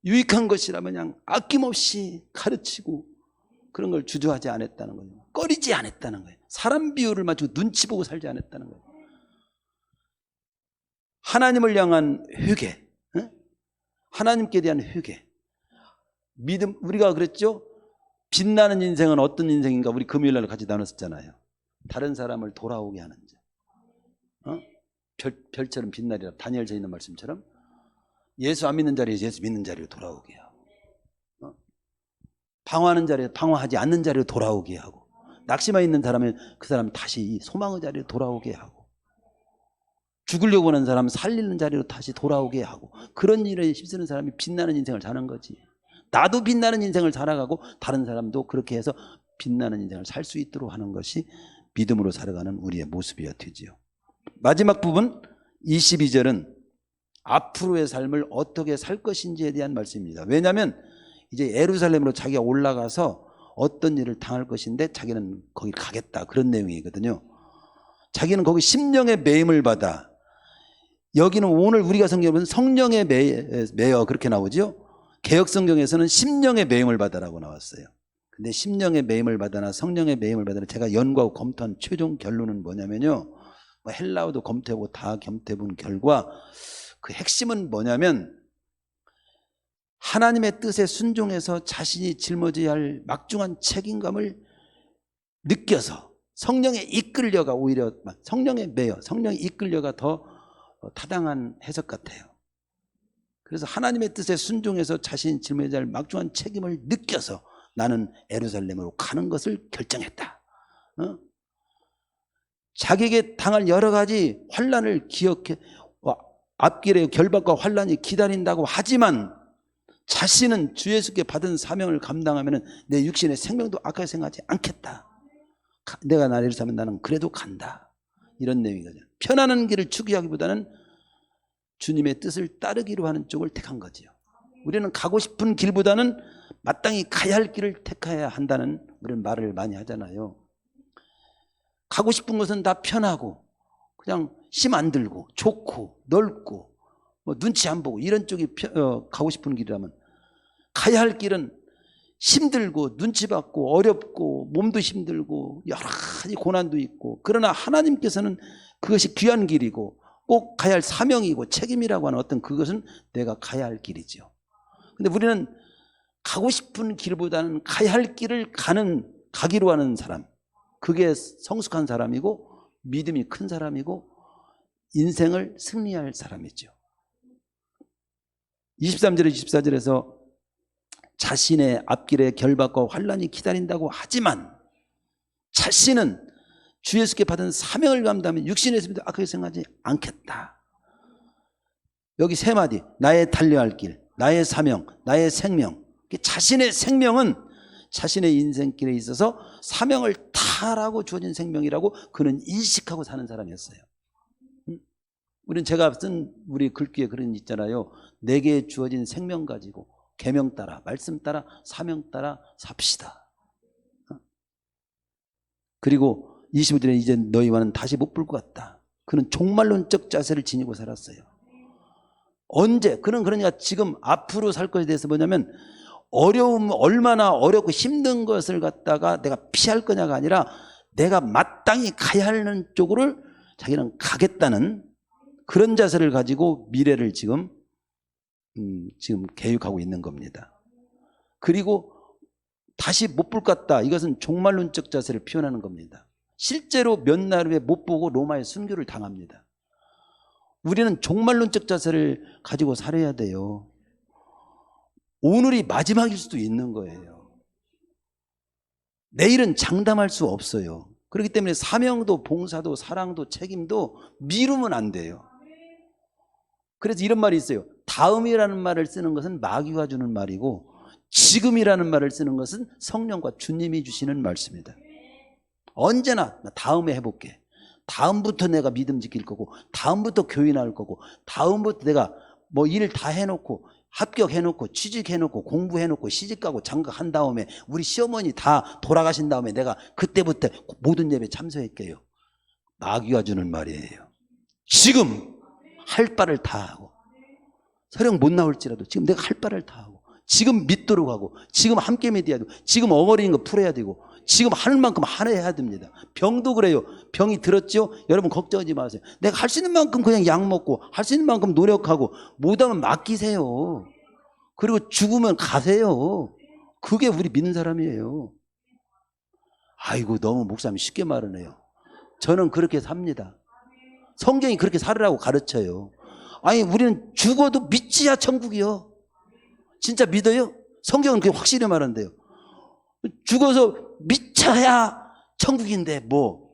유익한 것이라면 그냥 아낌없이 가르치고 그런 걸 주저하지 않았다는 거예요. 꺼리지 않았다는 거예요. 사람 비율을 맞추고 눈치 보고 살지 않았다는 거예요. 하나님을 향한 회개, 하나님께 대한 회개, 믿음. 우리가 그랬죠? 빛나는 인생은 어떤 인생인가 우리 금요일날 같이 나눴었잖아요. 다른 사람을 돌아오게 하는 자, 별처럼 빛나리라. 다니엘서에 있는 말씀처럼 예수 안 믿는 자리에서 예수 믿는 자리로 돌아오게 하고, 방황하는 자리에 방황하지 않는 자리로 돌아오게 하고, 낙심해 있는 사람은 그 사람 다시 소망의 자리로 돌아오게 하고, 죽으려고 하는 사람 살리는 자리로 다시 돌아오게 하고, 그런 일에 힘쓰는 사람이 빛나는 인생을 사는 거지. 나도 빛나는 인생을 살아가고 다른 사람도 그렇게 해서 빛나는 인생을 살 수 있도록 하는 것이 믿음으로 살아가는 우리의 모습이어야 되지요. 마지막 부분 22절은 앞으로의 삶을 어떻게 살 것인지에 대한 말씀입니다. 왜냐하면 이제 예루살렘으로 자기가 올라가서 어떤 일을 당할 것인데 자기는 거기 가겠다, 그런 내용이거든요. 자기는 거기 심령의 매임을 받아, 여기는 오늘 우리가 성경에 보면 성령의 매여 그렇게 나오죠. 개역성경에서는 심령의 매임을 받아라고 나왔어요. 근데 심령의 매임을 받아나 성령의 매임을 받아나 제가 연구하고 검토한 최종 결론은 뭐냐면요, 헬라어도 검토해보고 다 검토해본 결과 그 핵심은 뭐냐면 하나님의 뜻에 순종해서 자신이 짊어져야 할 막중한 책임감을 느껴서 성령에 이끌려가, 오히려 성령에 매여 성령에 이끌려가 더 타당한 해석 같아요. 그래서 하나님의 뜻에 순종해서 자신이 짊어져야 할 막중한 책임을 느껴서 나는 예루살렘으로 가는 것을 결정했다. 자기에게 당할 여러 가지 환난을 기억해, 앞길에 결박과 환난이 기다린다고 하지만 자신은 주 예수께 받은 사명을 감당하면 내 육신의 생명도 아깝게 생각하지 않겠다. 내가 나를 사면 나는 그래도 간다. 이런 내용이거든요. 편안한 길을 추구하기보다는 주님의 뜻을 따르기로 하는 쪽을 택한 거지요. 우리는 가고 싶은 길보다는 마땅히 가야 할 길을 택해야 한다는 우리는 말을 많이 하잖아요. 가고 싶은 것은 다 편하고 그냥 심 안 들고 좋고 넓고 눈치 안 보고 이런 쪽이 가고 싶은 길이라면, 가야 할 길은 힘들고 눈치 받고 어렵고 몸도 힘들고 여러 가지 고난도 있고, 그러나 하나님께서는 그것이 귀한 길이고 꼭 가야 할 사명이고 책임이라고 하는 어떤 그것은 내가 가야 할 길이죠. 근데 우리는 가고 싶은 길보다는 가야 할 길을 가기로 하는 사람, 그게 성숙한 사람이고 믿음이 큰 사람이고 인생을 승리할 사람이죠. 23절에 24절에서 자신의 앞길에 결박과 환난이 기다린다고 하지만 자신은 주 예수께 받은 사명을 감당하면 육신의 삶도 악하게 생각하지 않겠다. 여기 세 마디, 나의 달려야 할 길, 나의 사명, 나의 생명. 자신의 생명은 자신의 인생길에 있어서 사명을 다하라고 주어진 생명이라고 그는 인식하고 사는 사람이었어요. 우리는 제가 쓴 우리 글귀에 그런 있잖아요. 내게 주어진 생명 가지고 계명 따라, 말씀 따라, 사명 따라 삽시다. 그리고 25절에 이제 너희와는 다시 못 볼 것 같다. 그는 종말론적 자세를 지니고 살았어요. 언제? 그는 그러니까 지금 앞으로 살 것에 대해서 뭐냐면, 얼마나 어렵고 힘든 것을 갖다가 내가 피할 거냐가 아니라 내가 마땅히 가야 하는 쪽으로 자기는 가겠다는 그런 자세를 가지고 미래를 지금 계획하고 있는 겁니다. 그리고 다시 못 볼 것 같다. 이것은 종말론적 자세를 표현하는 겁니다. 실제로 몇 날 후에 못 보고 로마의 순교를 당합니다. 우리는 종말론적 자세를 가지고 살아야 돼요. 오늘이 마지막일 수도 있는 거예요. 내일은 장담할 수 없어요. 그렇기 때문에 사명도 봉사도 사랑도 책임도 미루면 안 돼요. 그래서 이런 말이 있어요. 다음이라는 말을 쓰는 것은 마귀가 주는 말이고 지금이라는 말을 쓰는 것은 성령과 주님이 주시는 말씀입니다. 언제나 다음에 해볼게. 다음부터 내가 믿음 지킬 거고, 다음부터 교회 나올 거고, 다음부터 내가 뭐 일 다 해놓고 합격해놓고 취직해놓고 공부해놓고 시집가고 장가한 다음에 우리 시어머니 다 돌아가신 다음에 내가 그때부터 모든 예배 참석할게요. 마귀가 주는 말이에요. 지금 할 바를 다 하고 설령 못 나올지라도 지금 내가 할 바를 다 하고, 지금 믿도록 하고, 지금 함께 믿어야 되고, 지금 엉어리는 거 풀어야 되고, 지금 하는 만큼 하해야 됩니다. 병도 그래요. 병이 들었죠? 여러분 걱정하지 마세요. 내가 할 수 있는 만큼 그냥 약 먹고, 할 수 있는 만큼 노력하고, 못하면 맡기세요. 그리고 죽으면 가세요. 그게 우리 믿는 사람이에요. 아이고, 너무 목사님 쉽게 말하네요. 저는 그렇게 삽니다. 성경이 그렇게 살으라고 가르쳐요. 아니, 우리는 죽어도 믿지야 천국이요. 진짜 믿어요? 성경은 그게 확실히 말한대요. 죽어서 믿쳐야 천국인데 뭐.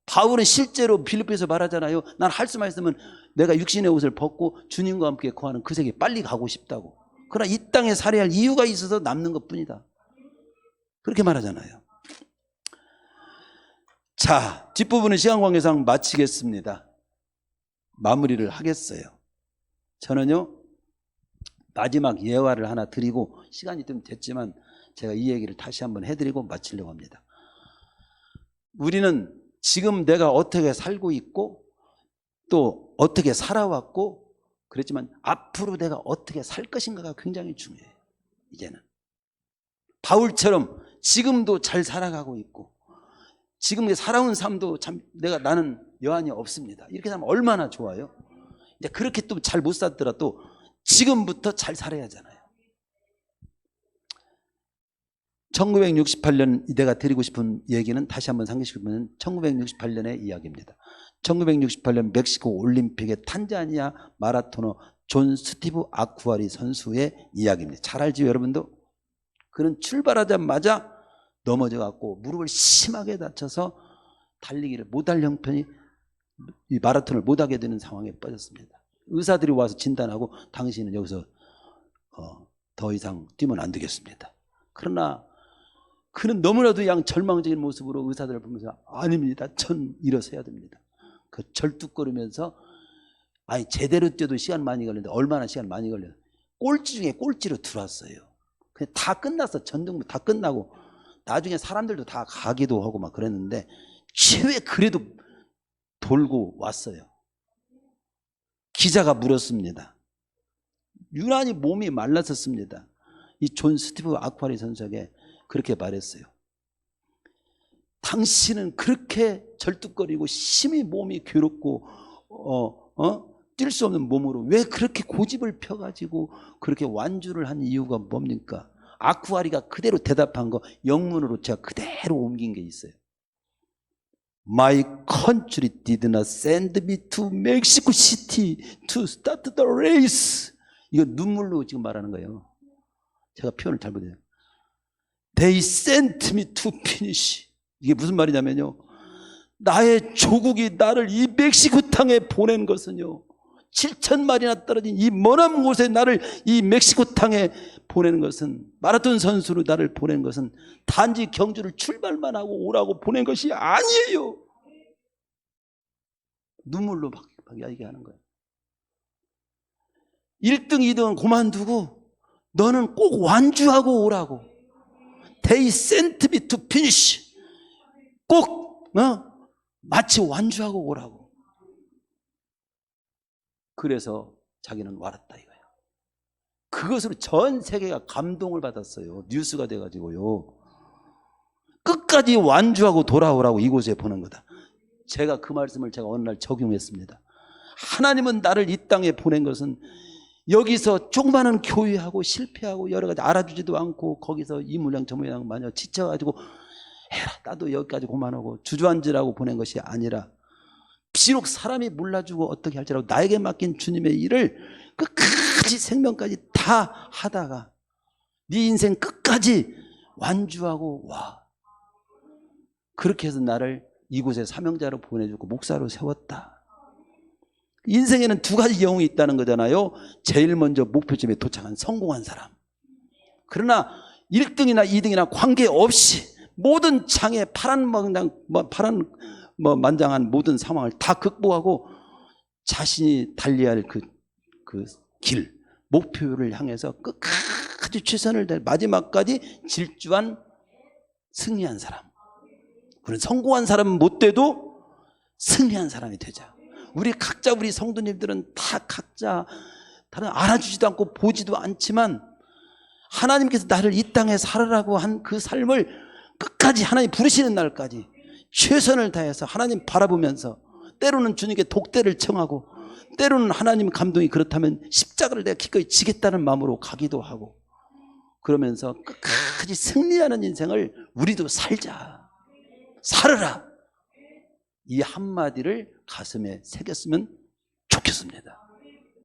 바울은 실제로 빌립보에서 말하잖아요. 난 할 수만 있으면 내가 육신의 옷을 벗고 주님과 함께 거하는 그 세계에 빨리 가고 싶다고. 그러나 이 땅에 살아야 할 이유가 있어서 남는 것뿐이다. 그렇게 말하잖아요. 자, 뒷부분은 시간 관계상 마치겠습니다. 마무리를 하겠어요. 저는요, 마지막 예화를 하나 드리고, 시간이 좀 됐지만 제가 이 얘기를 다시 한번 해드리고 마치려고 합니다. 우리는 지금 내가 어떻게 살고 있고 또 어떻게 살아왔고 그랬지만 앞으로 내가 어떻게 살 것인가가 굉장히 중요해요. 이제는 바울처럼 지금도 잘 살아가고 있고 지금 살아온 삶도 참 나는 여한이 없습니다. 이렇게 하면 얼마나 좋아요. 이제 그렇게 또 잘 못 살더라도 지금부터 잘 살아야 하잖아요. 1968년 내가 드리고 싶은 얘기는 다시 한번 상기시키면 1968년의 이야기입니다. 1968년 멕시코 올림픽의 탄자니아 마라토너 존 스티브 아쿠아리 선수의 이야기입니다. 잘 알지요, 여러분도? 그는 출발하자마자 넘어져갖고 무릎을 심하게 다쳐서 달리기를 못할 형편이 이 마라톤을 못하게 되는 상황에 빠졌습니다. 의사들이 와서 진단하고 당신은 여기서 더 이상 뛰면 안 되겠습니다. 그러나 그는 너무나도 절망적인 모습으로 의사들을 보면서 아닙니다. 전 일어서야 됩니다. 그 절뚝거리면서 아니 제대로 뛰어도 시간 많이 걸리는데 얼마나 시간 많이 걸려요. 꼴찌 중에 꼴찌로 들어왔어요. 그냥 다 끝났어. 전등부 다 끝나고 나중에 사람들도 다 가기도 하고 막 그랬는데 최후에 그래도 돌고 왔어요. 기자가 물었습니다. 유난히 몸이 말랐었습니다. 이 존 스티브 아쿠아리 선수에게 그렇게 말했어요. 당신은 그렇게 절뚝거리고 심히 몸이 괴롭고 뛸 수 없는 몸으로 왜 그렇게 고집을 펴가지고 그렇게 완주를 한 이유가 뭡니까? 아쿠아리가 그대로 대답한 거 영문으로 제가 그대로 옮긴 게 있어요. My country did not send me to Mexico City to start the race. 이거 눈물로 지금 말하는 거예요. 제가 표현을 잘못해요. They sent me to finish. 이게 무슨 말이냐면요, 나의 조국이 나를 이 멕시코 땅에 보낸 것은요, 7,000마리나 떨어진 이 먼 곳에 나를 이 멕시코 땅에 보내는 것은, 마라톤 선수로 나를 보낸 것은 단지 경주를 출발만 하고 오라고 보낸 것이 아니에요. 눈물로 막 얘기하는 거예요. 1등, 2등은 그만두고 너는 꼭 완주하고 오라고. They sent me to finish. 꼭 마치 완주하고 오라고. 그래서 자기는 왔다 이거예요. 그것으로 전 세계가 감동을 받았어요. 뉴스가 돼가지고요. 끝까지 완주하고 돌아오라고 이곳에 보낸 거다. 제가 그 말씀을 제가 어느 날 적용했습니다. 하나님은 나를 이 땅에 보낸 것은 여기서 조그마한 교회하고 실패하고 여러 가지 알아주지도 않고 거기서 이 물량 저 물량 마냥 지쳐가지고 해라 나도 여기까지 고만하고 주저앉으라고 보낸 것이 아니라 비록 사람이 몰라주고 어떻게 할지라도 나에게 맡긴 주님의 일을 끝까지 생명까지 다 하다가 네 인생 끝까지 완주하고 와. 그렇게 해서 나를 이곳에 사명자로 보내주고 목사로 세웠다. 인생에는 두 가지 영웅이 있다는 거잖아요. 제일 먼저 목표점에 도착한 성공한 사람. 그러나 1등이나 2등이나 관계없이 모든 장애 만장한 모든 상황을 다 극복하고 자신이 달려야 할 그 길, 목표를 향해서 끝까지 최선을 다해 마지막까지 질주한 승리한 사람. 그런 성공한 사람은 못 돼도 승리한 사람이 되자. 우리 각자 우리 성도님들은 다 각자 다른 알아주지도 않고 보지도 않지만 하나님께서 나를 이 땅에 살아라고 한 그 삶을 끝까지 하나님 부르시는 날까지 최선을 다해서 하나님 바라보면서 때로는 주님께 독대를 청하고 때로는 하나님 감동이 그렇다면 십자가를 내가 기꺼이 지겠다는 마음으로 가기도 하고 그러면서 끝까지 승리하는 인생을 우리도 살자. 살아라. 이 한마디를 가슴에 새겼으면 좋겠습니다.